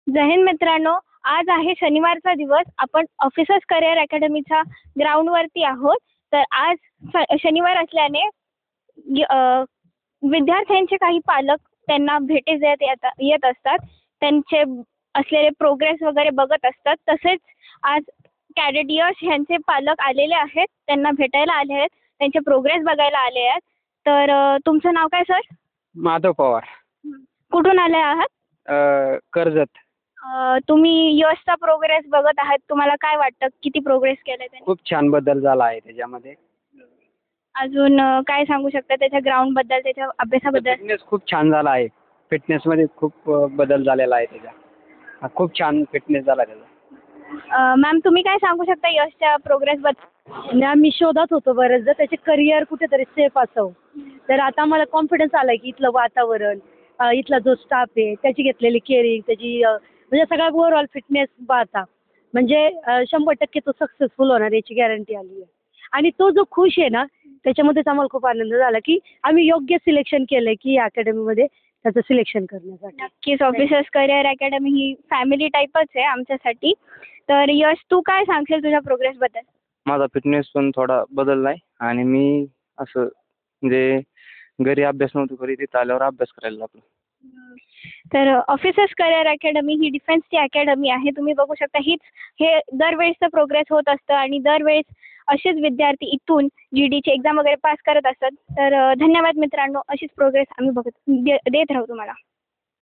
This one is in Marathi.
जय हिंद मित्रांनो, आज आहे शनिवारचा दिवस. आपण ऑफिसर्स करिअर अकॅडमीच्या ग्राउंडवरती आहोत. तर आज शनिवार असल्याने विद्यार्थ्यांचे काही पालक त्यांना भेटी येत असतात. त्यांचे असलेले प्रोग्रेस वगैरे बघत असतात. तसेच आज कॅडेट यश यांचे पालक आलेले आहेत, त्यांना भेटायला आले आहेत, त्यांचे प्रोग्रेस बघायला आले आहेत. तर तुमचं नाव काय सर? माधव पवार. कुठून आले आहात? कर्जत. तुम्ही यशचा प्रोग्रेस बघत आहात. तुम्हाला काय वाटतं, किती प्रोग्रेस केलाय त्याने? खूप छान बदल झाला आहे त्याच्यामध्ये. अजून काय सांगू शकता त्याच्या ग्राउंड बद्दल, त्याच्या अभ्यासाबद्दल? फिटनेस खूप छान झाला आहे. फिटनेसमध्ये खूप बदल झालेला आहे त्याचा. खूप छान फिटनेस झाला त्याचा. मॅम, तुम्ही काय सांगू शकता यशच्या प्रोग्रेस बद्दल? मी शोधत होतो बरेचदा त्याचे करिअर कुठेतरी सेफ असावं. तर आता मला कॉन्फिडन्स आला की इथलं वातावरण, इथला जो स्टाफ आहे, त्याची घेतलेली केअरिंग, त्याची म्हणजे सगळा ओव्हरऑल फिटनेस पाहता म्हणजे 100% तो सक्सेसफुल होणार याची गॅरंटी आली आहे. आणि तो जो खुश आहे ना, त्याच्यामध्येच आम्हाला खूप आनंद झाला की आम्ही योग्य सिलेक्शन केलंय की या अकॅडमीमध्ये त्याचं सिलेक्शन करण्यासाठी. नक्कीच ऑफिसर्स करिअर अकॅडमी ही फॅमिली टाईपच आहे आमच्यासाठी. तर यश, तू काय सांगशील तुझ्या प्रोग्रेस बद्दल? माझा फिटनेस पण थोडा बदलला आहे आणि मी असं म्हणजे घरी अभ्यास नव्हतो करीत, तिथं आल्यावर अभ्यास करायला लागलो. तर ऑफिसर्स करिअर अकॅडमी ही डिफेन्सची अकॅडमी आहे. तुम्ही बघू शकता, हे दरवेळेसचं प्रोग्रेस होत असतं आणि दरवेळेस असेच विद्यार्थी इथून GDची एक्झाम वगैरे पास करत असतात. तर धन्यवाद मित्रांनो. अशीच प्रोग्रेस आम्ही देत राहू तुम्हाला.